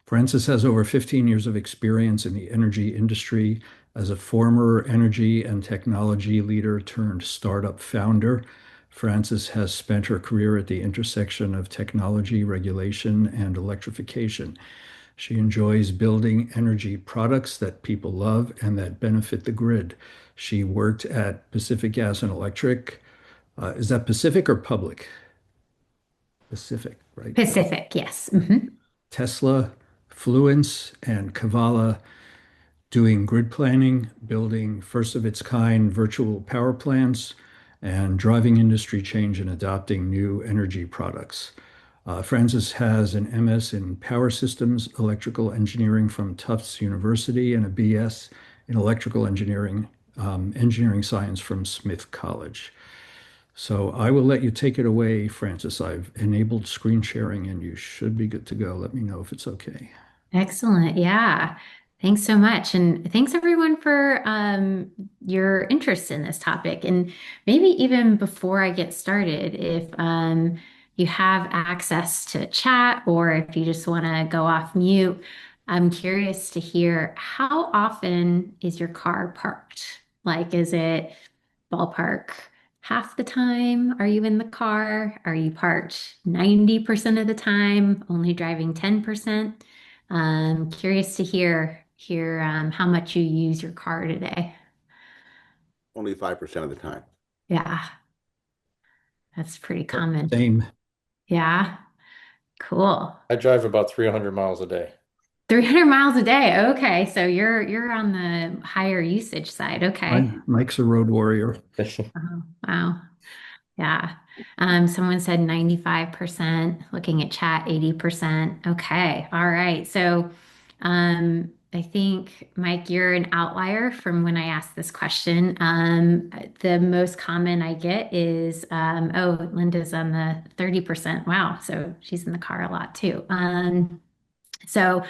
Francis has over 15 years of experience in the energy industry as a former energy and technology leader turned startup founder. Francis has spent her career at the intersection of technology, regulation, and electrification. She enjoys building energy products that people love and that benefit the grid. She worked at Pacific Gas and Electric. Is that Pacific or public? Pacific, right? Pacific, yes. Tesla, Fluence, and Kavala doing grid planning, building first of its kind virtual power plants, and driving industry change and adopting new energy products. Francis has an MS in Power Systems, Electrical Engineering from Tufts University, and a BS in Electrical Engineering, Engineering Science from Smith College. So I will let you take it away, Francis. I've enabled screen sharing and you should be good to go. Let me know if it's okay. Excellent. Yeah. Thanks so much. And thanks everyone for your interest in this topic. And maybe even before I get started, if you have access to chat or if you just want to go off mute, I'm curious to hear how often is your car parked? Like, is it ballpark half the time? Are you in the car? Are you parked 90% of the time, only driving 10%? Curious to hear how much you use your car today. Only 5% of the time. Yeah, that's pretty Yep, common. same. Yeah, cool. I drive about 300 miles a day. 300 miles a day. Okay, so you're on the higher usage side. Okay. Mike's a road warrior. Oh, wow. Yeah. Someone said 95%, looking at chat, 80%. Okay. All right. So, I think, Mike, you're an outlier from when I asked this question. The most common I get is, oh, Linda's on the 30%. Wow. So she's in the car a lot too. So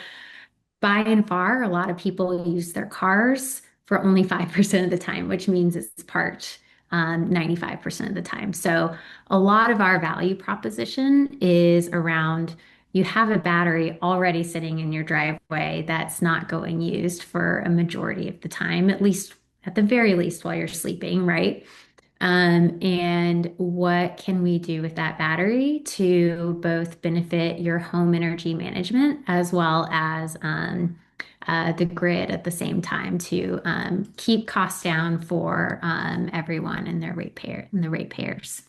by and far, a lot of people use their cars for only 5% of the time, which means it's parked 95% of the time. So a lot of our value proposition is around you have a battery already sitting in your driveway that's not going used for a majority of the time, at least at the very least while you're sleeping, right? And what can we do with that battery to both benefit your home energy management as well as the grid at the same time to keep costs down for everyone and their the ratepayers.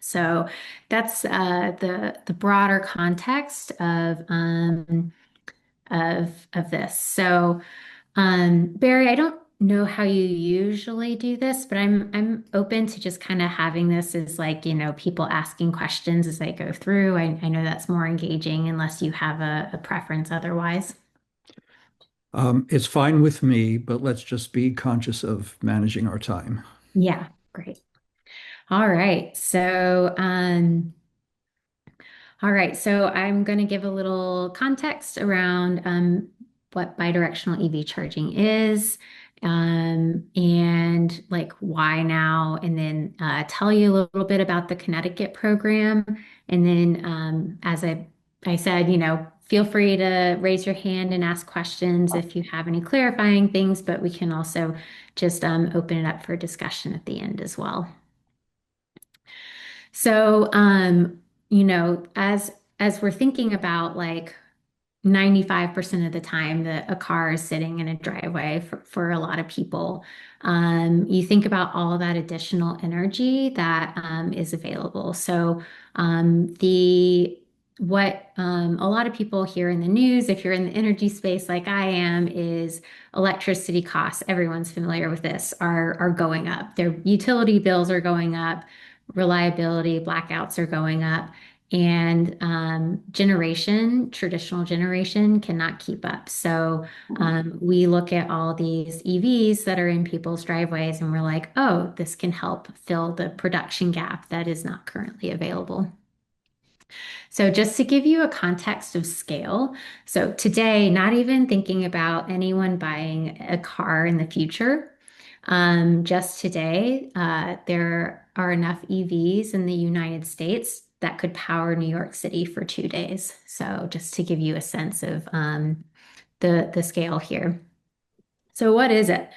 So that's the broader context of this. So Barry, I don't know how you usually do this, but I'm open to just kind of having this as like, people asking questions as I go through. I know that's more engaging unless you have a preference otherwise. It's fine with me, but let's just be conscious of managing our time. Yeah, great. All right. So I'm going to give a little context around what bidirectional EV charging is, and like why now, and then tell you a little bit about the Connecticut program. And then, I said, feel free to raise your hand and ask questions if you have any clarifying things, but we can also just open it up for discussion at the end as well. So, as we're thinking about like 95% of the time that a car is sitting in a driveway for a lot of people, you think about all of that additional energy that is available. So, the what a lot of people hear in the news, if you're in the energy space like I am, is electricity costs. Everyone's familiar with this, are going up. Their utility bills are going up, reliability, blackouts are going up, and traditional generation cannot keep up. So we look at all these EVs that are in people's driveways and we're like, oh, this can help fill the production gap that is not currently available. So just to give you a context of scale, so today, not even thinking about anyone buying a car in the future, just today, there are enough EVs in the United States that could power New York City for 2 days. So just to give you a sense of the scale here. So what is it?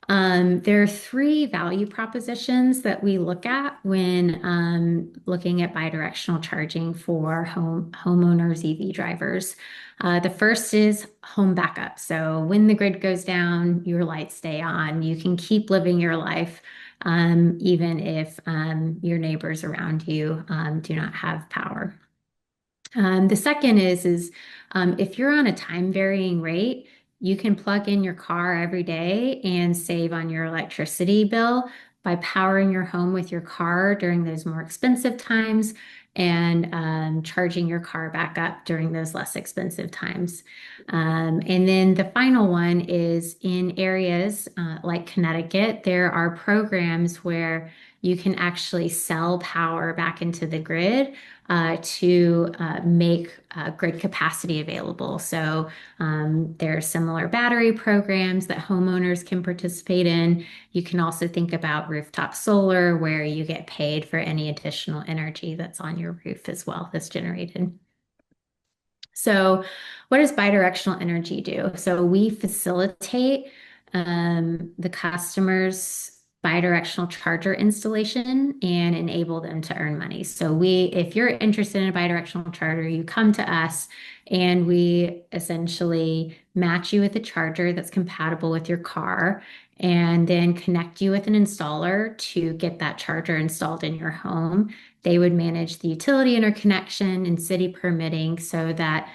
There are three value propositions that we look at when looking at bidirectional charging for homeowners, EV drivers. The first is home backup. So when the grid goes down, your lights stay on. You can keep living your life even if your neighbors around you do not have power. The second is if you're on a time varying rate, you can plug in your car every day and save on your electricity bill by powering your home with your car during those more expensive times and charging your car back up during those less expensive times. And then the final one is in areas like Connecticut, there are programs where you can actually sell power back into the grid to make grid capacity available. So there are similar battery programs that homeowners can participate in. You can also think about rooftop solar, where you get paid for any additional energy that's on your roof as well that's generated. So what does bidirectional energy do? So we facilitate the customer's bidirectional charger installation and enable them to earn money. So if you're interested in a bidirectional charger, you come to us and we essentially match you with a charger that's compatible with your car and then connect you with an installer to get that charger installed in your home. They would manage the utility interconnection and city permitting so that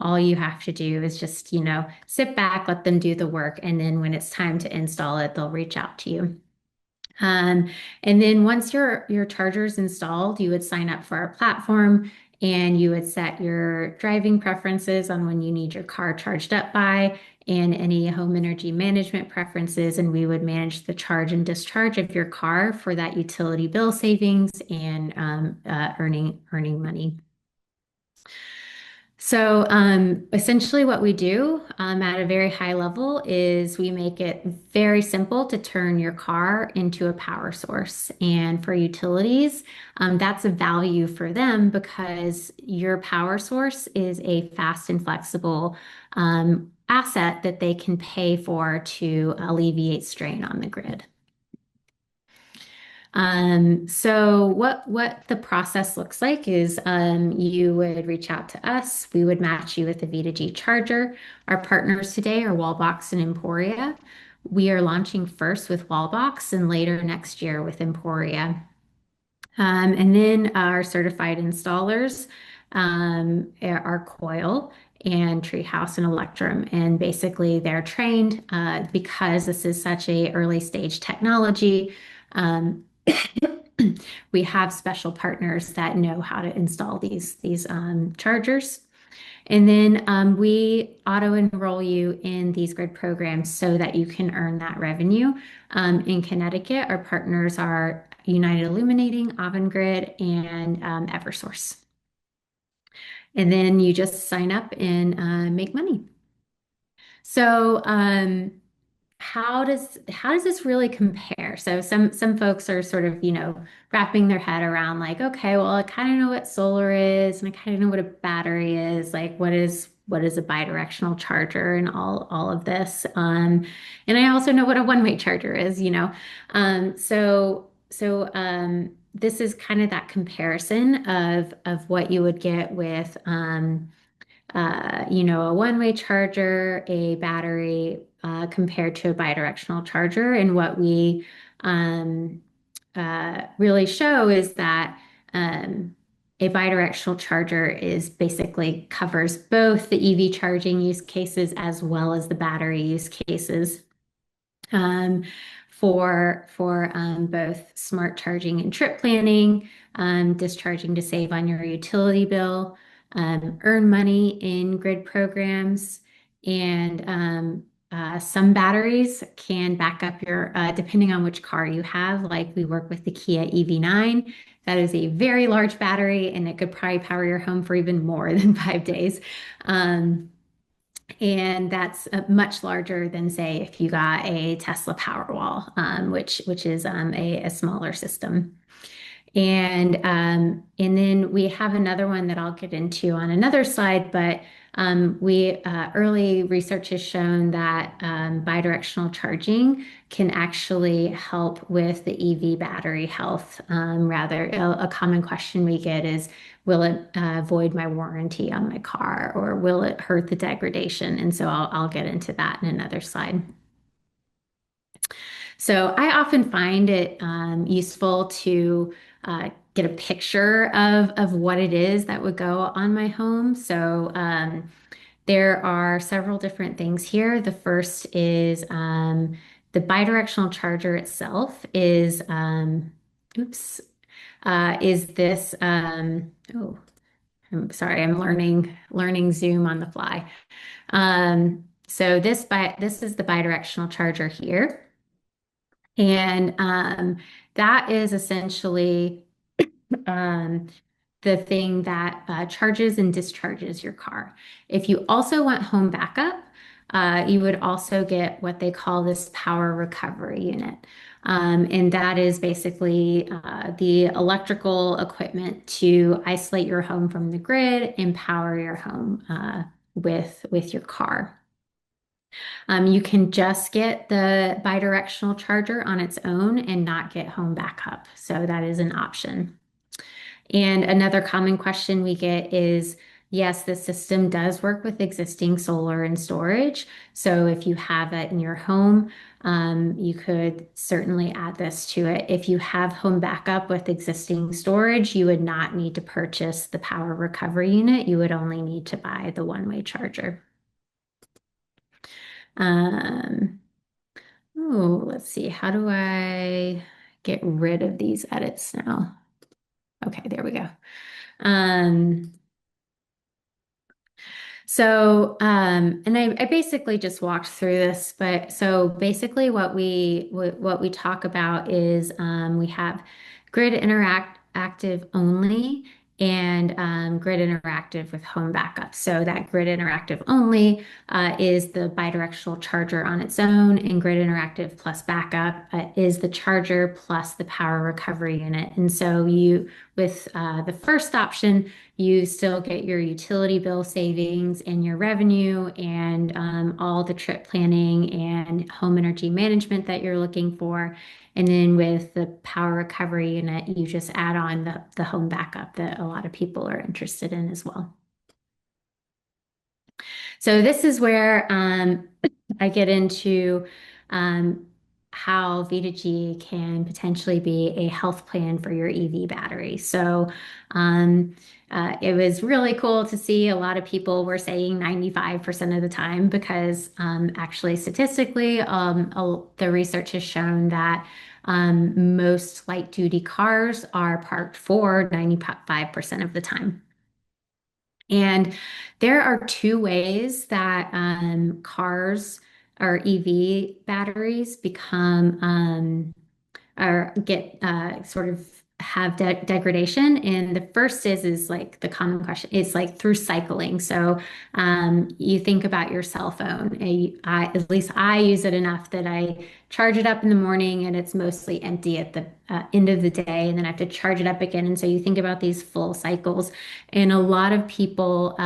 all you have to do is just, sit back, let them do the work. And then when it's time to install it, they'll reach out to you. And then once your charger is installed, you would sign up for our platform and you would set your driving preferences on when you need your car charged up by and any home energy management preferences. And we would manage the charge and discharge of your car for that utility bill savings and earning money. So essentially what we do at a very high level is we make it very simple to turn your car into a power source. And for utilities, that's a value for them because your power source is a fast and flexible asset that they can pay for to alleviate strain on the grid. So what the process looks like is you would reach out to us. We would match you with a V2G charger. Our partners today are Wallbox and Emporia. We are launching first with Wallbox and later next year with Emporia. And then our certified installers are Coil and Treehouse and Electrum. And basically they're trained because this is such a early stage technology. We have special partners that know how to install these chargers. And then we auto enroll you in these grid programs so that you can earn that revenue. In Connecticut, our partners are United Illuminating, Avangrid, and Eversource. And then you just sign up and make money. So how does this really compare? So some folks are sort of, wrapping their head around like, okay, well, I kind of know what solar is and I kind of know what a battery is. Like what is a bidirectional charger and all of this. And I also know what a one-way charger is, this is kind of that comparison of what you would get with a one-way charger, a battery, compared to a bidirectional charger. And what we really show is that a bidirectional charger is basically covers both the EV charging use cases as well as the battery use cases. For both smart charging and trip planning, discharging to save on your utility bill, earn money in grid programs, and some batteries can back up your, depending on which car you have, like we work with the Kia EV9. That is a very large battery and it could probably power your home for even more than 5 days. And that's much larger than, say, if you got a Tesla Powerwall, which is a smaller system. And then we have another one that I'll get into on another slide, but early research has shown that bidirectional charging can actually help with the EV battery health. A common question we get is, will it void my warranty on my car, or will it hurt the degradation? And so I'll get into that in another slide. So I often find it useful to get a picture of what it is that would go on my home. So there are several different things here. The first is the bidirectional charger itself oops, is this, oh, I'm sorry, I'm learning Zoom on the fly. So this is the bidirectional charger here. And that is essentially um, the thing that charges and discharges your car. If you also want home backup, you would also get what they call this power recovery unit. And that is basically the electrical equipment to isolate your home from the grid and power your home with your car. You can just get the bidirectional charger on its own and not get home backup. So that is an option. And another common question we get is, yes, the system does work with existing solar and storage. So if you have that in your home, you could certainly add this to it. If you have home backup with existing storage, you would not need to purchase the power recovery unit. You would only need to buy the one-way charger. Let's see. How do I get rid of these edits now? Okay, there we go. And I basically just walked through this, but so basically what we talk about is we have grid interactive only and grid interactive with home backup. So that grid interactive only is the bidirectional charger on its own, and grid interactive plus backup is the charger plus the power recovery unit. And so with the first option, you still get your utility bill savings and your revenue and all the trip planning and home energy management that you're looking for. And then with the power recovery unit, you just add on the home backup that a lot of people are interested in as well. So this is where I get into how V2G can potentially be a health plan for your EV battery. So it was really cool to see a lot of people were saying 95% of the time because actually statistically, the research has shown that most light duty cars are parked for 95% of the time. And there are two ways that cars or EV batteries become or get sort of have degradation. And the first is like the common question is like through cycling. So you think about your cell phone. At least I use it enough that I charge it up in the morning and it's mostly empty at the end of the day, and then I have to charge it up again. And so you think about these full cycles, and a lot of people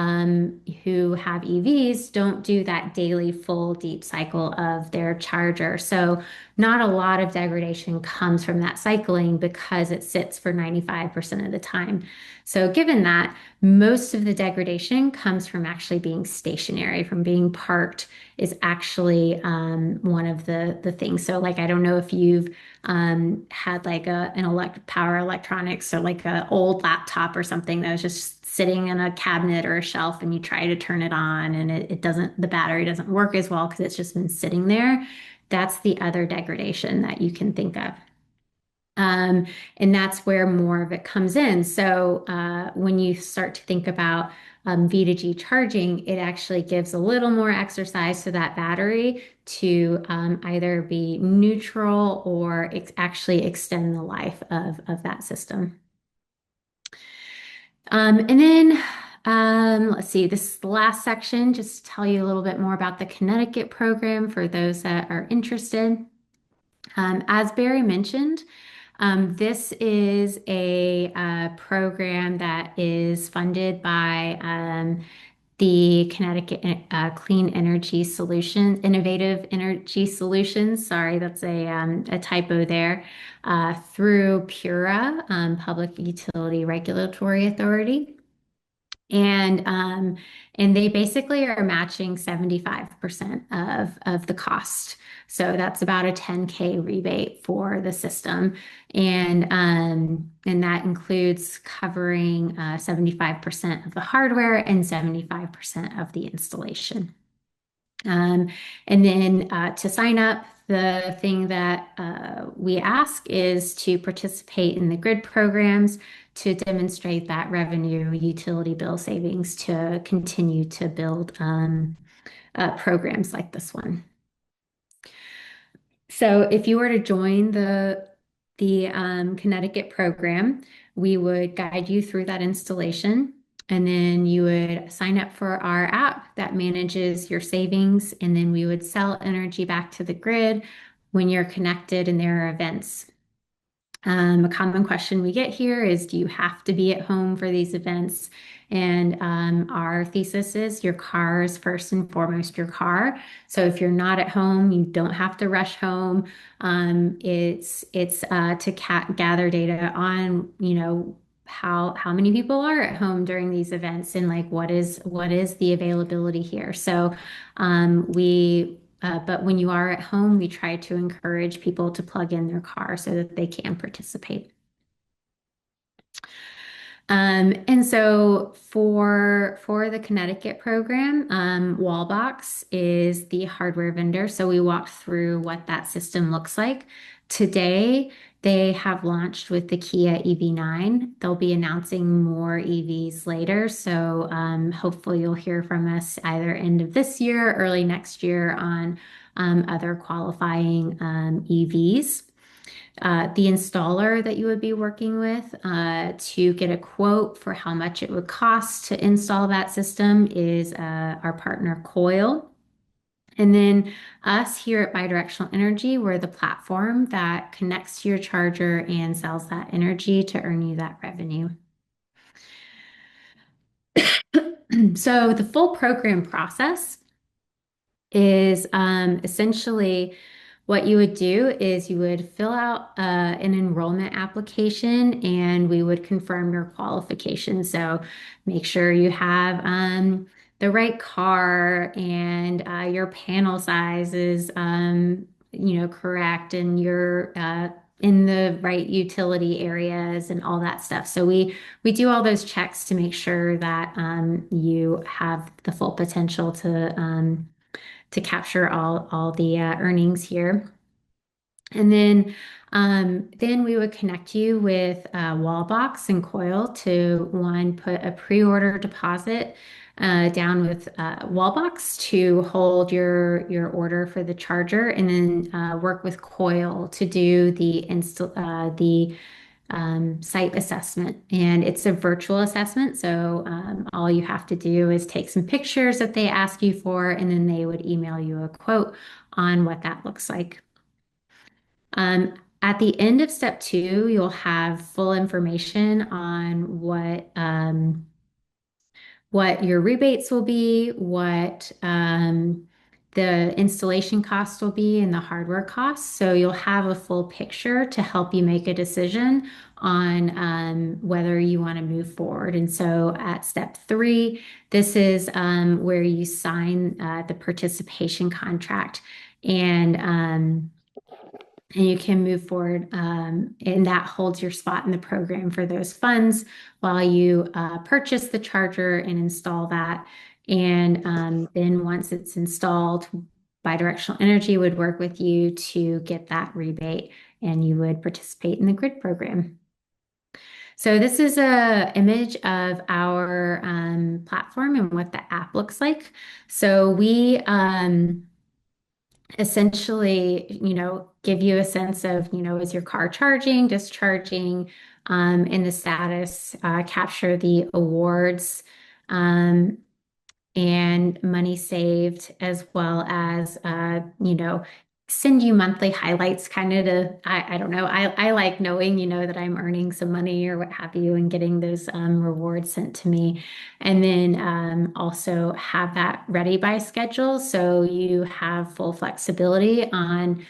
who have EVs don't do that daily full deep cycle of their charger. So not a lot of degradation comes from that cycling because it sits for 95% of the time. So given that, most of the degradation comes from actually being stationary, from being parked is actually one of the things. So like, I don't know if you've had like power electronics, so like an old laptop or something that was just sitting in a cabinet or a shelf, and you try to turn it on and the battery doesn't work as well because it's just been sitting there. That's the other degradation that you can think of. And that's where more of it comes in. So when you start to think about V2G charging, it actually gives a little more exercise to that battery to either be neutral or actually extend the life of that system. And then let's see, this last section, just to tell you a little bit more about the Connecticut program for those that are interested. As Barry mentioned, This is a program that is funded by the Connecticut Clean Energy Solutions, Innovative Energy Solutions. Sorry, that's a typo there. Through PURA, Public Utility Regulatory Authority. And they basically are matching 75% of the cost. So that's about a 10K rebate for the system. And that includes covering 75% of the hardware and 75% of the installation. Um, and then to sign up, the thing that we ask is to participate in the grid programs to demonstrate that revenue utility bill savings to continue to build programs like this one. So if you were to join the Connecticut program, we would guide you through that installation. And then you would sign up for our app that manages your savings. And then we would sell energy back to the grid when you're connected and there are events. A common question we get here is, do you have to be at home for these events? And our thesis is your car is first and foremost your car. So if you're not at home, you don't have to rush home. It's to gather data on, how many people are at home during these events and like what is the availability here. So but when you are at home, we try to encourage people to plug in their car so that they can participate. And so for the Connecticut program, Wallbox is the hardware vendor. So we walked through what that system looks like. Today, they have launched with the Kia EV9. They'll be announcing more EVs later. So hopefully you'll hear from us either end of this year, early next year on other qualifying EVs. The installer that you would be working with to get a quote for how much it would cost to install that system is our partner Coil. And then us here at Bidirectional Energy, we're the platform that connects to your charger and sells that energy to earn you that revenue. So the full program process is essentially what you would do is you would fill out an enrollment application and we would confirm your qualifications. So make sure you have the right car and your panel size is correct and you're in the right utility areas and all that stuff. So we do all those checks to make sure that you have the full potential to capture all the earnings here. And then we would connect you with Wallbox and Coil to one, put a pre-order deposit down with Wallbox to hold your order for the charger, and then work with Coil to do the site assessment. And it's a virtual assessment. So all you have to do is take some pictures that they ask you for, and then they would email you a quote on what that looks like. At the end of step 2, you'll have full information on what your rebates will be, what the installation cost will be, and the hardware costs. So you'll have a full picture to help you make a decision on whether you want to move forward. And so at step 3, this is where you sign the participation contract, and you can move forward, and that holds your spot in the program for those funds while you purchase the charger and install that. And then once it's installed, Bidirectional Energy would work with you to get that rebate, and you would participate in the grid program. So this is a image of our platform and what the app looks like. So we essentially, give you a sense of, is your car charging, discharging, and the status, capture the awards, and money saved, as well as, send you monthly highlights kind of to, I don't know. I like knowing, that I'm earning some money or what have you and getting those rewards sent to me. And then also have that ready by schedule. So you have full flexibility on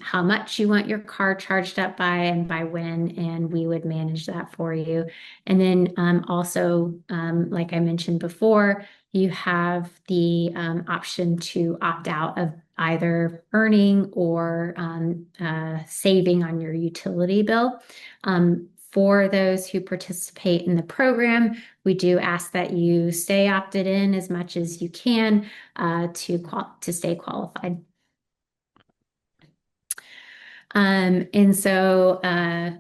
how much you want your car charged up by and by when, and we would manage that for you. And then also, like I mentioned before, you have the option to opt out of either earning or saving on your utility bill. For those who participate in the program, we do ask that you stay opted in as much as you can to stay qualified. And so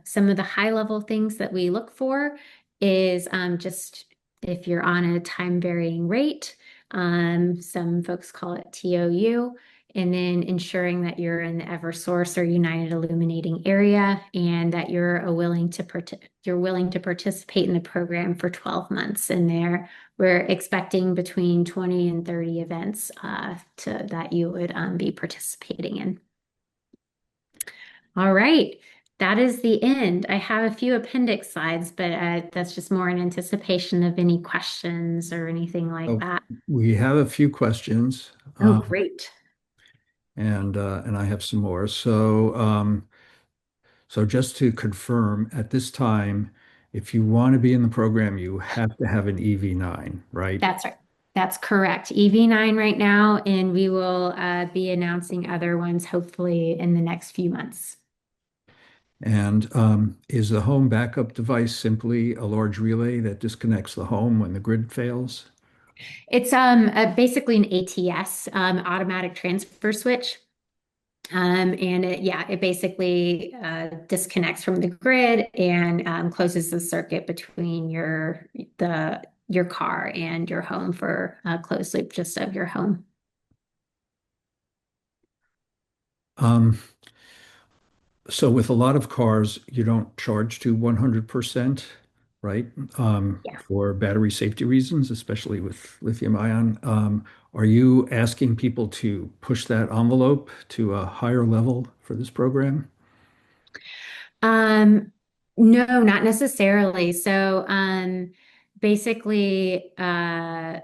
some of the high level things that we look for is just if you're on a time varying rate, some folks call it TOU, and then ensuring that you're in the Eversource or United Illuminating area and that you're willing to participate in the program for 12 months. And there we're expecting between 20 and 30 events that you would be participating in. All right, that is the end. I have a few appendix slides, but that's just more in anticipation of any questions or anything like So that. we have a few questions, Oh, great. and I have some more. So just to confirm, at this time, if you want to be in the program, you have to have an EV9, right? That's right. That's correct. EV9 right now, and we will be announcing other ones hopefully in the next few months. And is the home backup device simply a large relay that disconnects the home when the grid fails? It's basically an ATS, automatic transfer switch. And it basically disconnects from the grid and closes the circuit between your car and your home for a closed loop just of your home. Um, so with a lot of cars, you don't charge to 100%, right? Yeah. For battery safety reasons, especially with lithium ion. Are you asking people to push that envelope to a higher level for this program? Um, no, not necessarily. So basically, the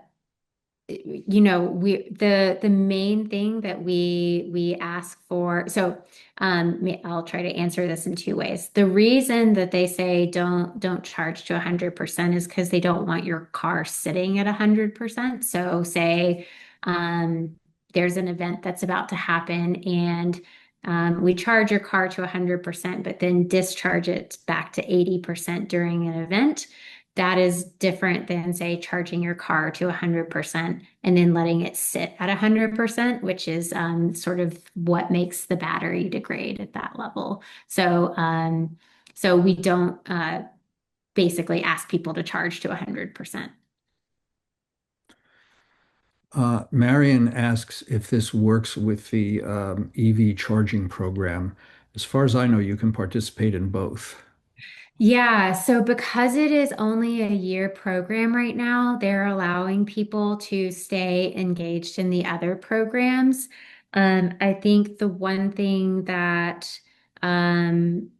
main thing that we ask for. So I'll try to answer this in two ways. The reason that they say don't charge to 100% is because they don't want your car sitting at 100%. So say um, there's an event that's about to happen and we charge your car to 100%, but then discharge it back to 80% during an event. That is different than, say, charging your car to 100% and then letting it sit at 100%, which is sort of what makes the battery degrade at that level. So we don't basically ask people to charge to 100%. Marion asks if this works with the EV charging program. As far as I know, you can participate in both. Yeah, so because it is only a year program right now, they're allowing people to stay engaged in the other programs. I think the one thing that um,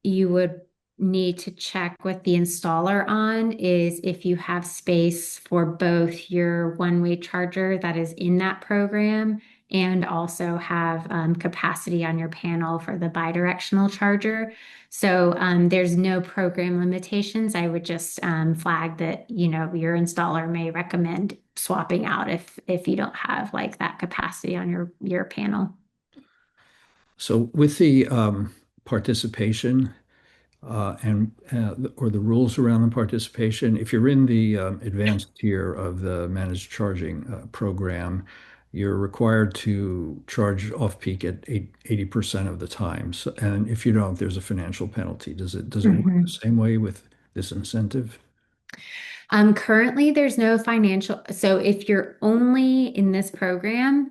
you would need to check with the installer on is if you have space for both your one-way charger that is in that program and also have capacity on your panel for the bidirectional charger. So there's no program limitations. I would just flag that, your installer may recommend swapping out if you don't have like that capacity on your panel. So with the participation and or the rules around the participation, if you're in the advanced tier of the managed charging program, you're required to charge off-peak at 80% of the time. So, and if you don't, there's a financial penalty. Does it work the Mhm. same way with this incentive? Currently, there's no financial. So if you're only in this program,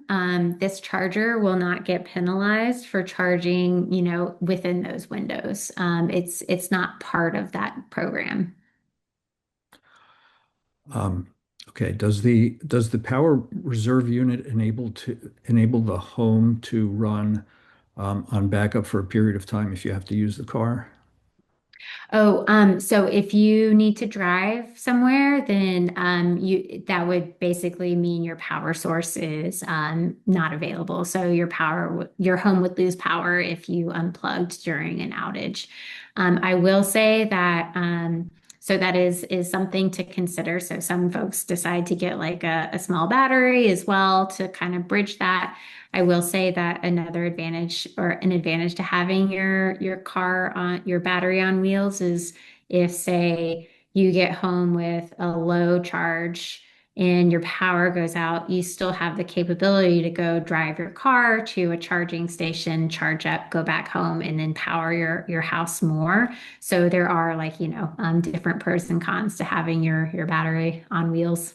this charger will not get penalized for charging, within those windows. It's not part of that program. Um, Okay, does the power reserve unit enable the home to run on backup for a period of time if you have to use the car? Oh, so if you need to drive somewhere, then that would basically mean your power source is not available. So your home would lose power if you unplugged during an outage. I will say that so that is something to consider. So some folks decide to get like a small battery as well to kind of bridge that. I will say that another advantage or an advantage to having your car on your battery on wheels is if, say, you get home with a low charge and your power goes out, you still have the capability to go drive your car to a charging station, charge up, go back home, and then power your house more. So there are like, different pros and cons to having your battery on wheels.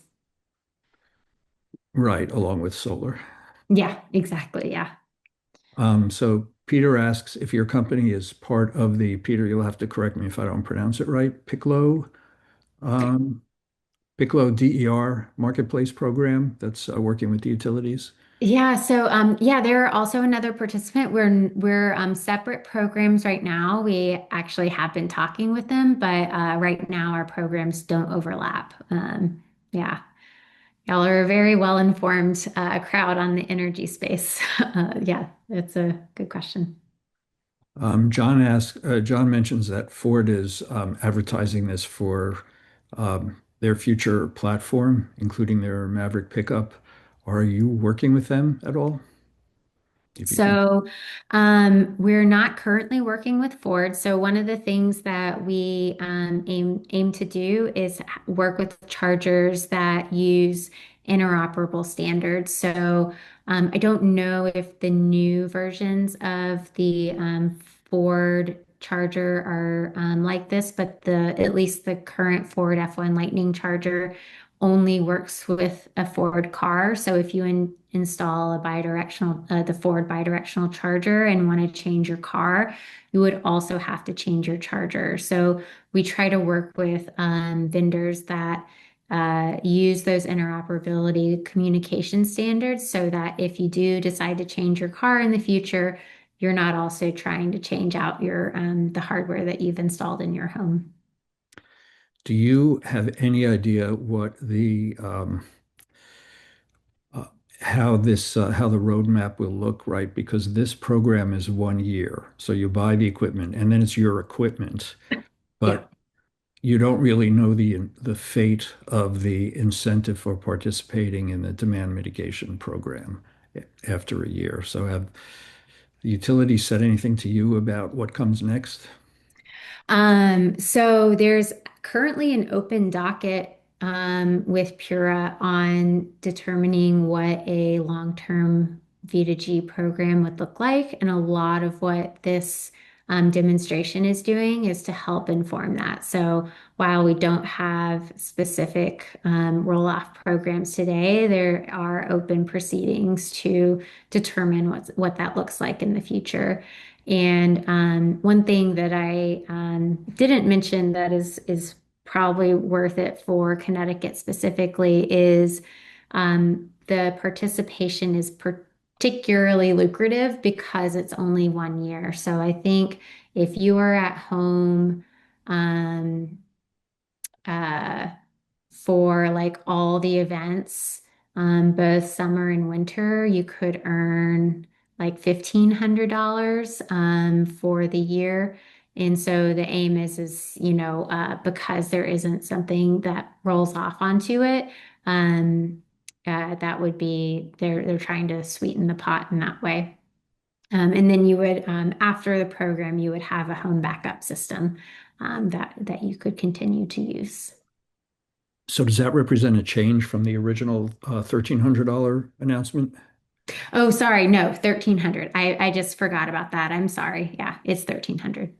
Right, along with solar. Yeah, exactly. Yeah. So Peter asks if your company is part of the, Peter, you'll have to correct me if I don't pronounce it right, um, Piccolo DER marketplace program that's working with the utilities. Yeah, so yeah, they're also another participant. We're separate programs right now. We actually have been talking with them, but right now our programs don't overlap. Yeah, y'all are a very well informed crowd on the energy space. Yeah, that's a good question. John mentions that Ford is advertising this for their future platform, including their Maverick pickup. Are you working with them at all? If you can. So, we're not currently working with Ford. So, one of the things that we aim to do is work with chargers that use interoperable standards. So, I don't know if the new versions of the Ford charger are like this, but the at least the current Ford F1 Lightning charger only works with a Ford car. So if you install the Ford bidirectional charger and want to change your car, you would also have to change your charger. So we try to work with vendors that use those interoperability communication standards so that if you do decide to change your car in the future, you're not also trying to change out the hardware that you've installed in your home. Do you have any idea what uh, how the roadmap will look, right? Because this program is 1 year. So you buy the equipment and then it's your equipment, Yeah. but you don't really know the fate of the incentive for participating in the demand mitigation program after a year. So have the utilities said anything to you about what comes next? So there's currently an open docket with Pura on determining what a long-term V2G program would look like. And a lot of what this demonstration is doing is to help inform that. So while we don't have specific roll-off programs today, there are open proceedings to determine what that looks like in the future. And one thing that I didn't mention that is probably worth it for Connecticut specifically is the participation is particularly lucrative because it's only 1 year. So I think if you are at home um, uh, for like all the events, both summer and winter, you could earn like $1,500 for the year. And so the aim because there isn't something that rolls off onto it, that would be they're trying to sweeten the pot in that way. And then you would, after the program, you would have a home backup system that you could continue to use. So does that represent a change from the original $1,300 announcement? Oh, sorry. No, 1,300. I just forgot about that. I'm sorry. Yeah, it's 1,300.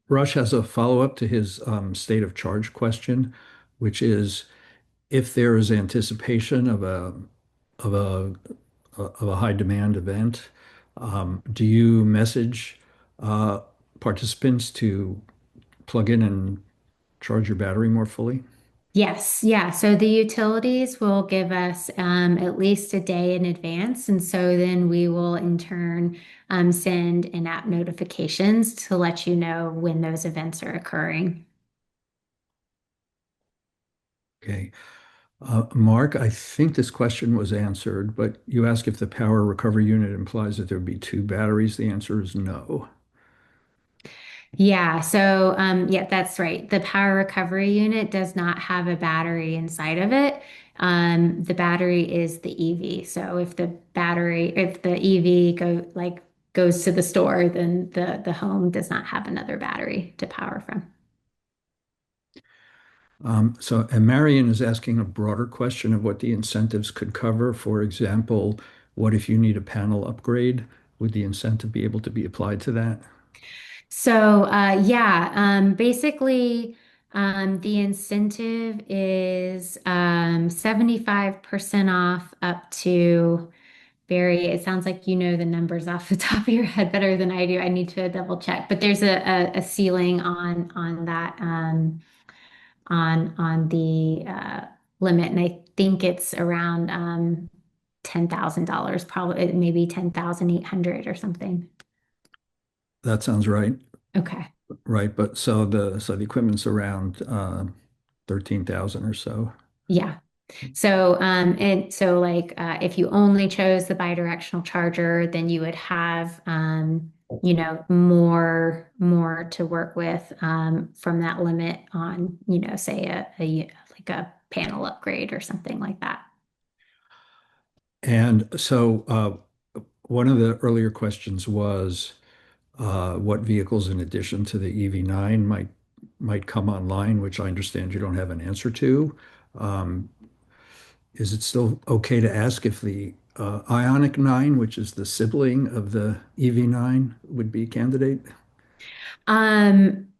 Rush has a follow-up to his state of charge question, which is if there is anticipation of a of a high demand event, do you message uh, participants to plug in and charge your battery more fully? Yes, yeah. So the utilities will give us at least a day in advance. And so then we will in turn send in-app notifications to let you know when those events are occurring. Okay. Mark, I think this question was answered, but you asked if the power recovery unit implies that there would be two batteries. The answer is no. Yeah, so yeah, that's right. The power recovery unit does not have a battery inside of it. The battery is the EV. So if the EV goes to the store, then the home does not have another battery to power from. And Marion is asking a broader question of what the incentives could cover. For example, what if you need a panel upgrade? Would the incentive be able to be applied to that? So yeah, basically the incentive is 75% off up to Barry, it sounds like you know the numbers off the top of your head better than I do. I need to double check, but there's a ceiling on that on the limit, and I think it's around $10,000, probably maybe 10,800 or something. That sounds right. Okay. Right, but so the equipment's around 13,000 or so. Yeah. So, and so like if you only chose the bidirectional charger, then you would have more to work with from that limit on, say like a panel upgrade or something like that. And so one of the earlier questions was what vehicles in addition to the EV9 might come online, which I understand you don't have an answer to. Um, is it still okay to ask if the Ionic 9, which is the sibling of the EV9, would be a candidate?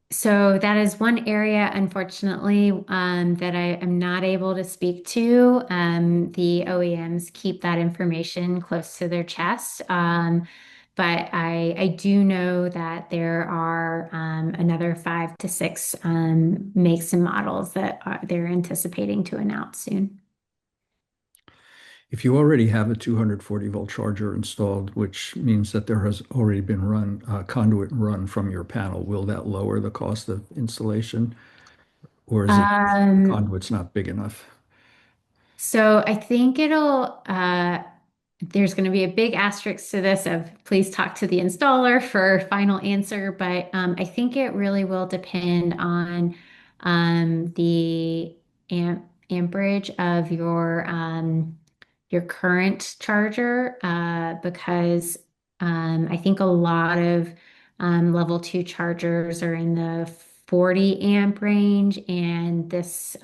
So that is one area, unfortunately, that I am not able to speak to. The OEMs keep that information close to their chest. But I do know that there are another 5 to 6 makes and models that they're anticipating to announce soon. If you already have a 240 volt charger installed, which means that there has already been conduit run from your panel, will that lower the cost of installation? Or is it the Um, conduit's not big enough? So I think there's going to be a big asterisk to this of please talk to the installer for final answer, but I think it really will depend on the amperage of your current charger because I think a lot of level 2 chargers are in the 40 amp range, and this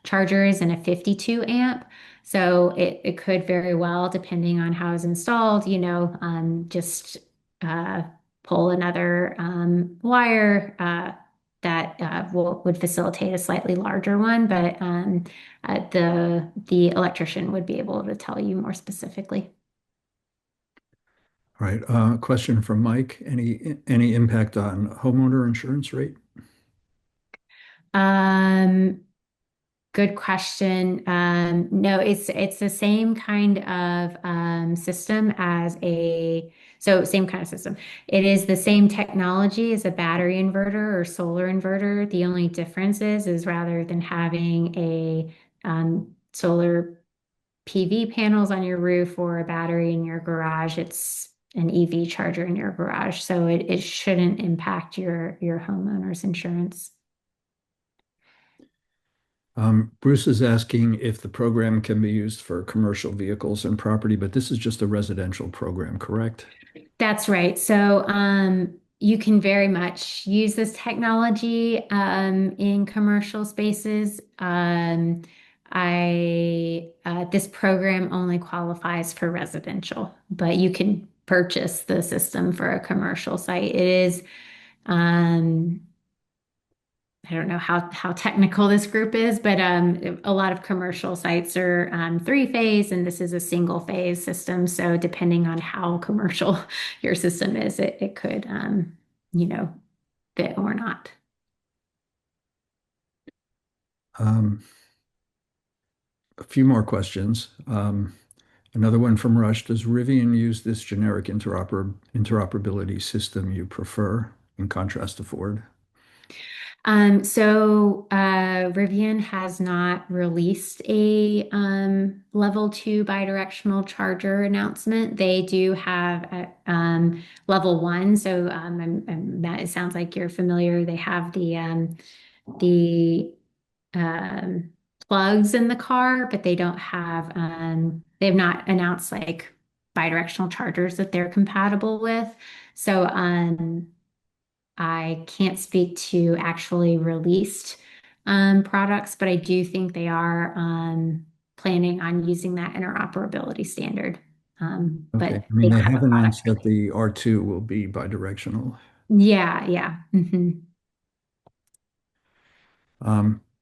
charger is in a 52 amp. So it could very well, depending on how it's installed, just uh, pull another wire that would facilitate a slightly larger one, but the electrician would be able to tell you more specifically. All right. Question from Mike. Any impact on homeowner insurance rate? Um, Good question. No, it's the same kind of system same kind of system. It is the same technology as a battery inverter or solar inverter. The only difference is rather than having a solar PV panels on your roof or a battery in your garage, it's an EV charger in your garage. So it shouldn't impact your homeowner's insurance. Bruce is asking if the program can be used for commercial vehicles and property, but this is just a residential program, correct? That's right. So you can very much use this technology in commercial spaces. This program only qualifies for residential, but you can purchase the system for a commercial site. It is um, I don't know how technical this group is, but a lot of commercial sites are 3 phase, and this is a single phase system. So depending on how commercial your system is, it could you know fit or not. Um, a few more questions. Another one from Rush. Does Rivian use this generic interoperability system you prefer in contrast to Ford? Rivian has not released a level 2 bidirectional charger announcement. They do have a level 1. Matt, it sounds like you're familiar. They have the um, plugs in the car, but they have not announced like bidirectional chargers that they're compatible with. So I can't speak to actually released products, but I do think they are planning on using that interoperability standard. Okay. But I mean, they don't they have have a product announced that release. the R2 will be bidirectional. Yeah, yeah.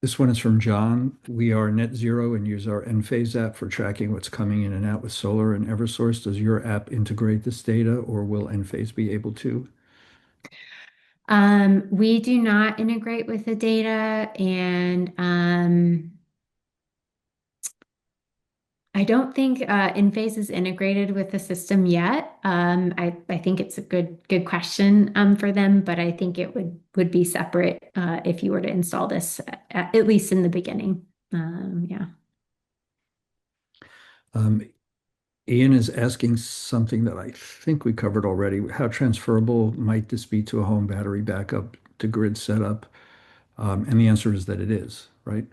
This one is from John. We are net zero and use our Enphase app for tracking what's coming in and out with solar and Eversource. Does your app integrate this data or will Enphase be able to? We do not integrate with the data, and I don't think Enphase is integrated with the system yet. I think it's a good question for them, but I think it would be separate if you were to install this at least in the beginning. Yeah. Um, Ian is asking something that I think we covered already. How transferable might this be to a home battery backup to grid setup? And the answer is that it is, right?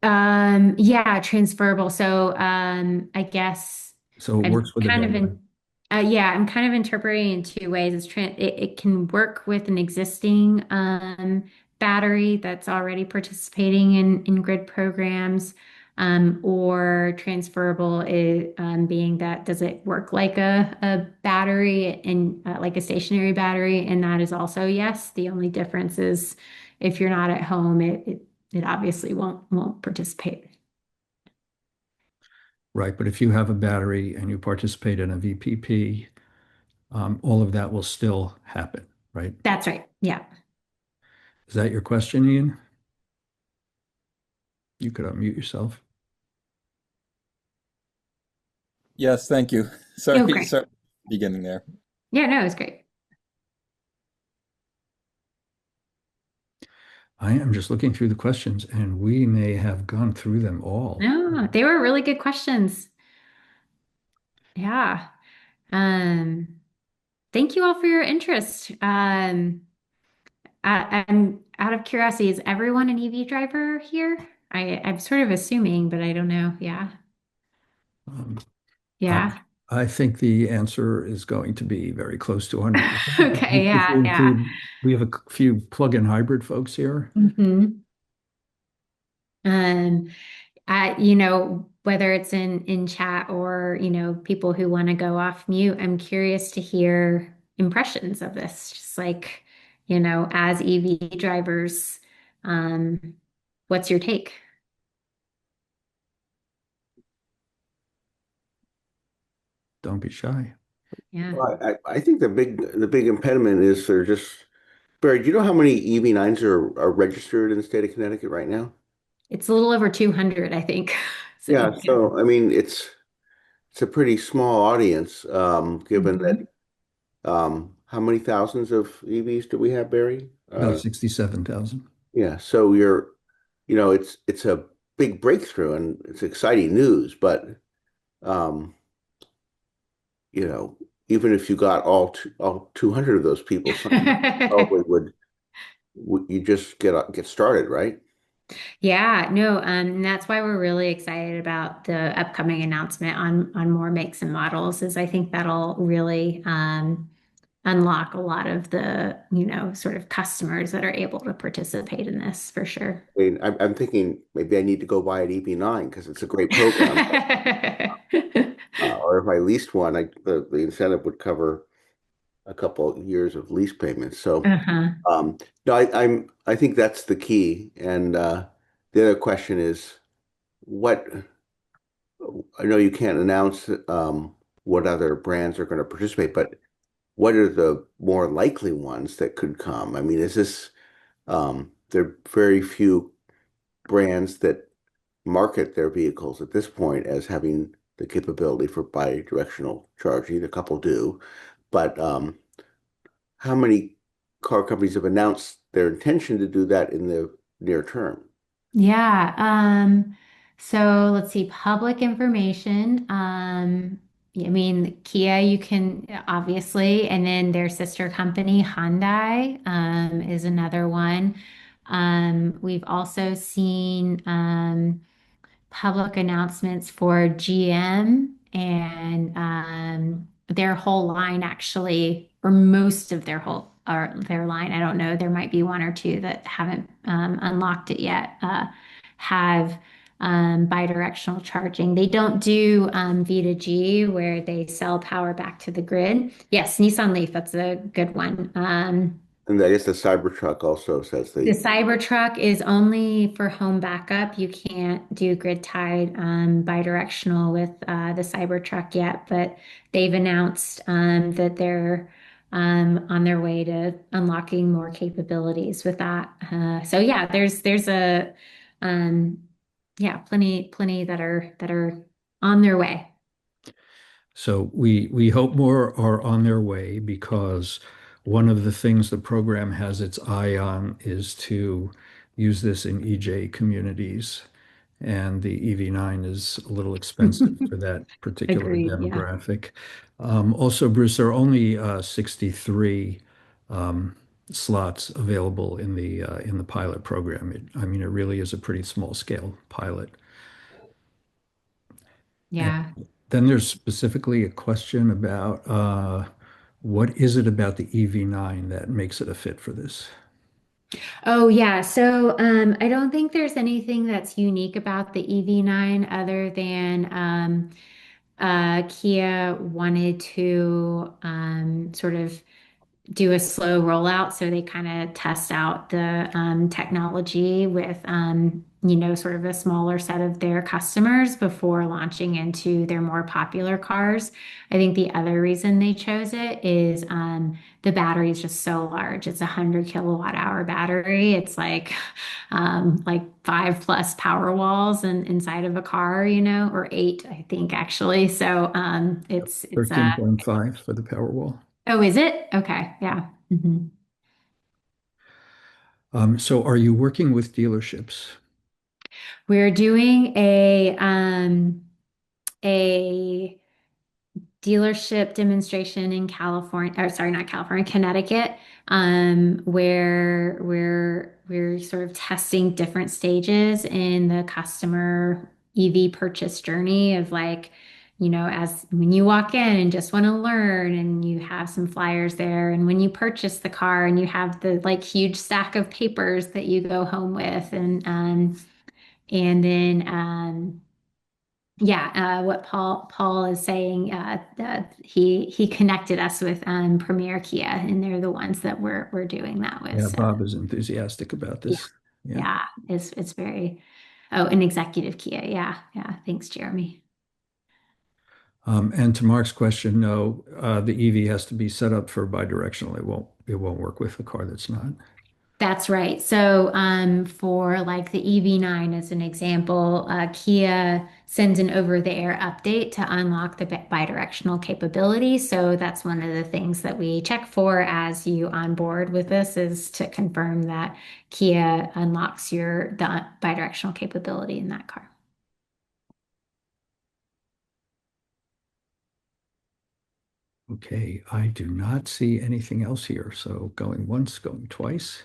Yeah, transferable. I guess So it I'm works with a kind of battery. yeah, I'm kind of interpreting in two ways. It can work with an existing battery that's already participating in grid programs, or transferable is being that does it work like a battery and like a stationary battery? And that is also yes. The only difference is if you're not at home, it obviously won't participate. Right. But if you have a battery and you participate in a VPP, all of that will still happen, right? That's right. Yeah. Is that your question, Ian? You could unmute yourself. Yes, thank you. Oh, Sorry, great. sorry, beginning there. Yeah, no, it's great. I am just looking through the questions and we may have gone through them all. No, they were really good questions. Yeah. Um, Thank you all for your interest. I'm out of curiosity, is everyone an EV driver here? I'm sort of assuming, but I don't know. Yeah. Um, I, Yeah. I think the answer is going to be very close to 100%. Okay. If Yeah. we Yeah. include, we have a few plug-in hybrid folks here. Um, whether it's in chat or, people who want to go off mute, I'm curious to hear impressions of this. Just like, as EV drivers, um, what's your take? Don't be shy. Yeah. Well, I think the big impediment is they're just Barry, do you know how many EV9s are registered in the state of Connecticut right now? It's a little over 200, I think. Yeah, So, yeah. so I mean it's a pretty small audience, given that Mhm. how many thousands of EVs do we have, Barry? About 67,000. Yeah, so it's a big breakthrough and it's exciting news, but um, you know, even if you got all 200 of those people signed up, probably would you just get started, right? Yeah, no, and that's why we're really excited about the upcoming announcement on more makes and models, is I think that'll really unlock a lot of the, sort of customers that are able to participate in this for sure. I mean, I'm thinking maybe I need to go buy an EV9 because it's a great program. Or if I leased one, the incentive would cover a couple of years of lease payments. So, Uh-huh. no, I think that's the key. And the other question is, what I know you can't announce what other brands are going to participate, but what are the more likely ones that could come? I mean, there are very few brands that market their vehicles at this point as having the capability for bidirectional charging. A couple do, but how many car companies have announced their intention to do that in the near term? Yeah. So let's see, public information. I mean, Kia, you can obviously, and then their sister company, Hyundai, is another one. We've also seen public announcements for GM and their whole line actually, or most of their whole or their line. I don't know. There might be one or two that haven't unlocked it yet. Have bidirectional charging. They don't do V2G where they sell power back to the grid. Yes, Nissan Leaf, that's a good one. And I guess the Cybertruck also says The they, Cybertruck is only for home backup. You can't do grid tied bidirectional with the Cybertruck yet, but they've announced that they're on their way to unlocking more capabilities with that. So yeah, there's a um, yeah, plenty that are on their way. So we hope more are on their way because one of the things the program has its eye on is to use this in EJ communities. And the EV9 is a little expensive for that particular Agreed. Yeah. demographic. Also, Bruce, there are only 63 um, slots available in the pilot program. I mean, it really is a pretty small scale pilot. And Yeah. then there's specifically a question about what is it about the EV9 that makes it a fit for this? Oh yeah, so I don't think there's anything that's unique about the EV9 other than Kia wanted to sort of do a slow rollout. So they kind of test out the technology with, sort of a smaller set of their customers before launching into their more popular cars. I think the other reason they chose it is the battery is just so large. It's a 100 kilowatt hour battery. It's like 5+ power walls inside of a car, or 8, I think actually. So it's 13.5 for the Powerwall. Oh, is it? Okay. Yeah. So are you working with dealerships? We're doing a dealership demonstration in California, or sorry, not California, Connecticut, where we're sort of testing different stages in the customer EV purchase journey of as when you walk in and just want to learn and you have some flyers there, and when you purchase the car and you have the huge stack of papers that you go home with, and then yeah, what Paul is saying, he connected us with Premier Kia, and they're the ones that we're doing that with. Yeah, So Bob is enthusiastic about yeah, this. Yeah. yeah, it's very an executive Kia. Yeah, yeah. Thanks, Jeremy. And to Mark's question, no, the EV has to be set up for bidirectional. It won't work with a car that's not. That's right. So, for like the EV9 as an example, Kia sends an over-the-air update to unlock the bidirectional capability. So that's one of the things that we check for as you onboard with this is to confirm that Kia unlocks the bidirectional capability in that car. Okay, I do not see anything else here. So going once, going twice.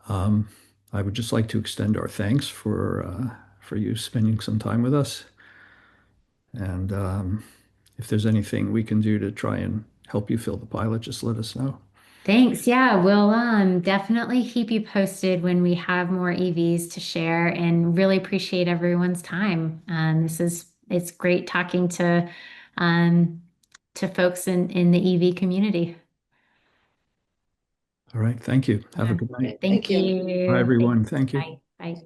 Um, I would just like to extend our thanks for you spending some time with us. And if there's anything we can do to try and help you fill the pilot, just let us know. Thanks. Yeah, we'll definitely keep you posted when we have more EVs to share and really appreciate everyone's time. It's great talking um, to folks in the EV community. All right, thank you. Have a Yeah. good night. Thank Thank you. Bye, you. everyone. Thank you. Bye. Bye.